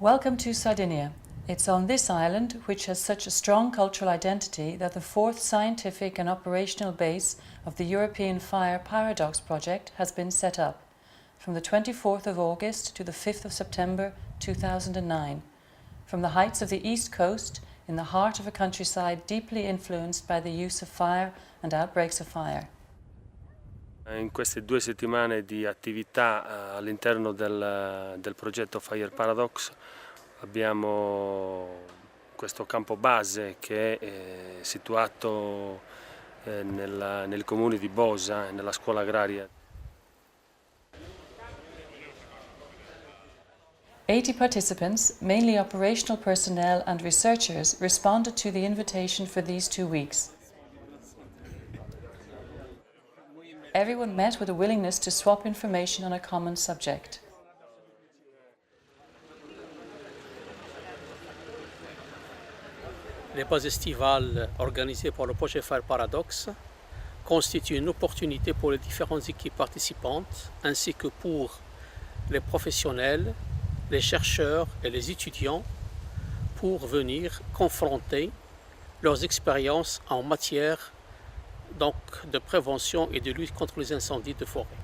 Welcome to Sardinia. It's on this island, which has such a strong cultural identity, that the fourth scientific and operational base of the European Fire Paradox project has been set up, from the 24th of August to the 5th of September 2009, from the heights of the east coast, in the heart of a countryside deeply influenced by the use of fire and outbreaks of fire. In queste 2 settimane di attività all'interno del progetto Fire Paradox abbiamo questo campo base che è situato nel comune di Bosa, nella scuola agraria. 80 participants, mainly operational personnel and researchers, responded to the invitation for these 2 weeks. Everyone met with a willingness to swap information on a common subject. Les bases estivales organisées par le projet Fire Paradox constituent une opportunité pour les différentes équipes participantes ainsi que pour les professionnels, les chercheurs et les étudiants pour venir confronter leurs expériences en matière de prévention et de lutte contre les incendies de forêt.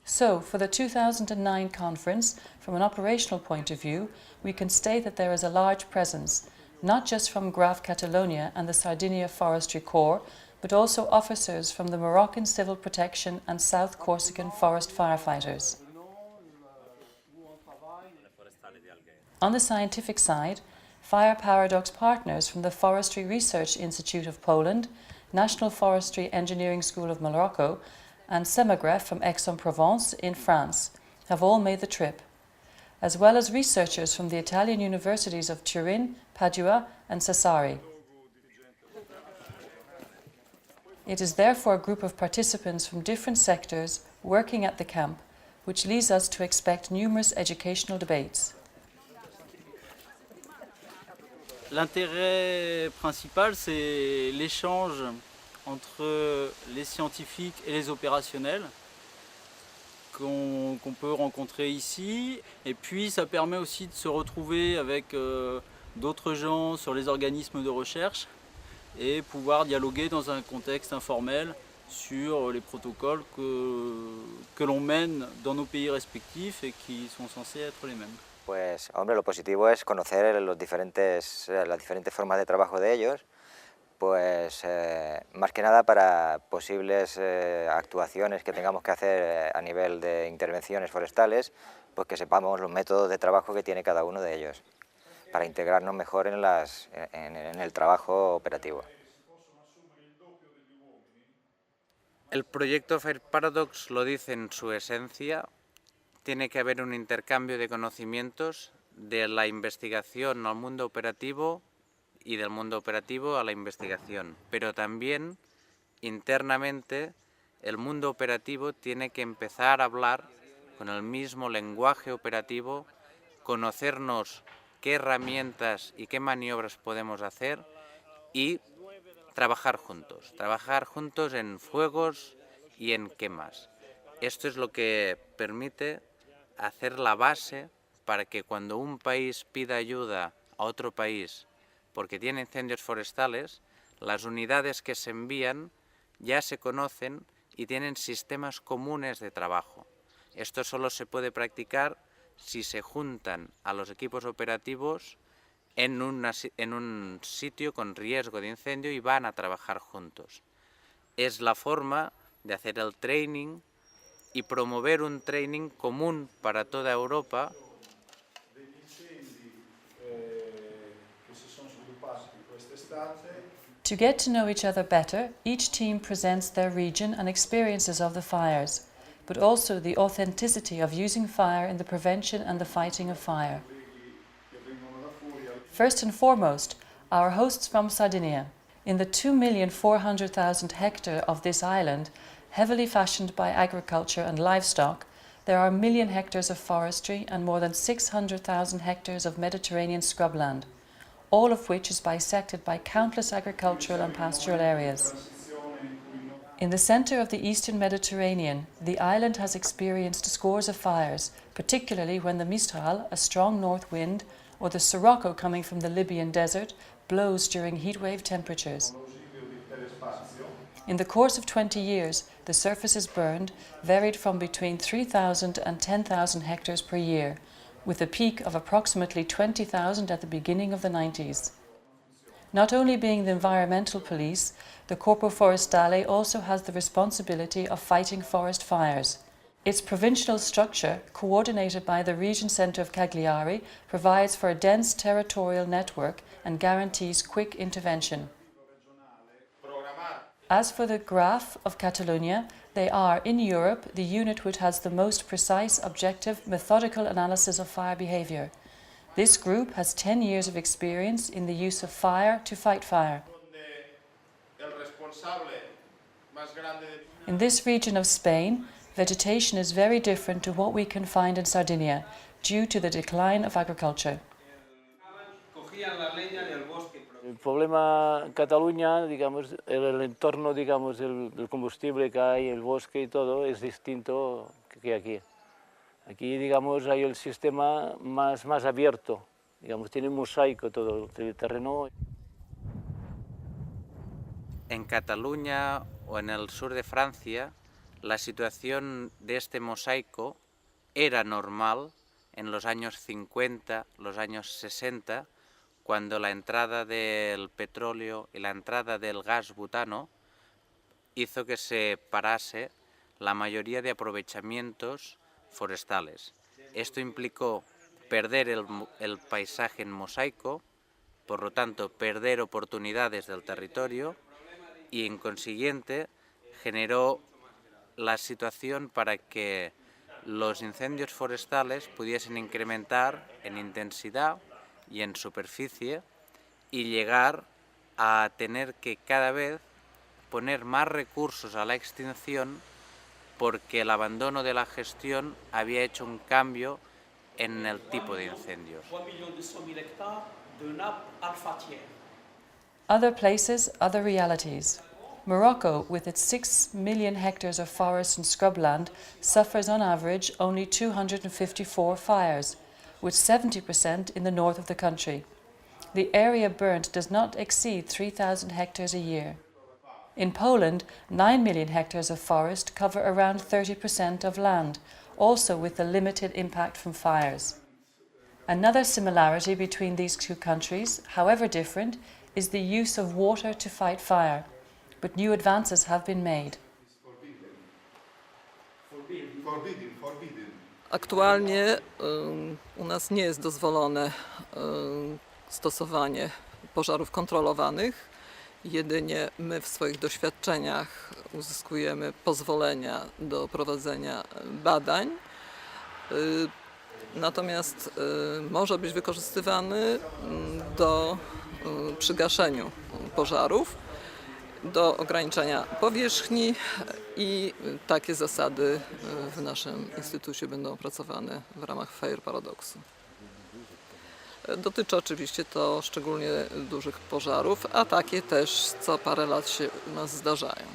So, for the 2009 conference, from an operational point of view, we can state that there is a large presence, not just from Graf Catalonia and the Sardinia Forestry Corps, but also officers from the Moroccan Civil Protection and South Corsican Forest Firefighters. On the scientific side, Fire Paradox partners from the Forestry Research Institute of Poland, National Forestry Engineering School of Morocco, and Semagref from Aix-en-Provence in France have all made the trip, as well as researchers from the Italian universities of Turin, Padua and Sassari. It is therefore a group of participants from different sectors working at the camp, which leads us to expect numerous educational debates. L'intérêt principal, c'est l'échange entre les scientifiques et les opérationnels qu'on peut rencontrer ici. Et puis ça permet aussi de se retrouver avec d'autres gens sur les organismes de recherche et pouvoir dialoguer dans un contexte informel sur les protocoles que l'on mène dans nos pays respectifs et qui sont censés être les mêmes. Pues, hombre, lo positivo es conocer las diferentes formas de trabajo de ellos, pues más que nada para posibles actuaciones que tengamos que hacer a nivel de intervenciones forestales, pues que sepamos los métodos de trabajo que tiene cada uno de ellos, para integrarnos mejor en el trabajo operativo. El proyecto Fire Paradox lo dice en su esencia. Tiene que haber un intercambio de conocimientos de la investigación al mundo operativo y del mundo operativo a la investigación. Pero también, internamente, el mundo operativo tiene que empezar a hablar con el mismo lenguaje operativo, conocernos qué herramientas y qué maniobras podemos hacer y trabajar juntos en fuegos y en quemas. Esto es lo que permite hacer la base para que cuando un país pida ayuda a otro país porque tiene incendios forestales, las unidades que se envían ya se conocen y tienen sistemas comunes de trabajo. Esto solo se puede practicar si se juntan a los equipos operativos en un sitio con riesgo de incendio y van a trabajar juntos. Es la forma de hacer el training y promover un training común para toda Europa. To get to know each other better, each team presents their region and experiences of the fires, but also the authenticity of using fire in the prevention and the fighting of fire. First and foremost, our hosts from Sardinia. In the 2,400,000 hectares of this island, heavily fashioned by agriculture and livestock, there are 1 million hectares of forestry and more than 600,000 hectares of Mediterranean scrubland, all of which is bisected by countless agricultural and pastoral areas. In the centre of the eastern Mediterranean, the island has experienced scores of fires, particularly when the Mistral, a strong north wind, or the Sirocco coming from the Libyan desert, blows during heatwave temperatures. In the course of 20 years, the surfaces burned varied from between 3,000 and 10,000 hectares per year, with a peak of approximately 20,000 at the beginning of the 90s. Not only being the environmental police, the Corpo Forestale also has the responsibility of fighting forest fires. Its provincial structure, coordinated by the Region Centre of Cagliari, provides for a dense territorial network and guarantees quick intervention. As for the GRAF of Catalonia, they are, in Europe, the unit which has the most precise, objective, methodical analysis of fire behaviour. This group has 10 years of experience in the use of fire to fight fire. In this region of Spain, vegetation is very different to what we can find in Sardinia, due to the decline of agriculture. El problema en Cataluña, digamos, el entorno, digamos, del combustible que hay, el bosque y todo, es distinto que aquí. Aquí, digamos, hay el sistema más abierto, digamos, tiene un mosaico todo el terreno. En Cataluña o en el sur de Francia, la situación de este mosaico era normal en los años 50, los años 60, cuando la entrada del petróleo y la entrada del gas butano hizo que se parase la mayoría de aprovechamientos forestales. Esto implicó perder el paisaje en mosaico, por lo tanto perder oportunidades del territorio y en consiguiente generó la situación para que los incendios forestales pudiesen incrementar en intensidad y en superficie y llegar a tener que cada vez poner más recursos a la extinción porque el abandono de la gestión había hecho un cambio en el tipo de incendios. Other places, other realities. Morocco, with its 6 million hectares of forest and scrubland, suffers on average only 254 fires, with 70% in the north of the country. The area burnt does not exceed 3,000 hectares a year. In Poland, 9 million hectares of forest cover around 30% of land, also with a limited impact from fires. Another similarity between these two countries, however different, is the use of water to fight fire, but new advances have been made. Aktualnie u nas nie jest dozwolone stosowanie pożarów kontrolowanych. Jedynie my w swoich doświadczeniach uzyskujemy pozwolenia do prowadzenia badań. Natomiast może być wykorzystywany przy gaszeniu pożarów, do ograniczenia powierzchni i takie zasady w naszym instytucie będą opracowane w ramach Fire Paradoksu. Dotyczy oczywiście to szczególnie dużych pożarów, a takie też co parę lat się u nas zdarzają.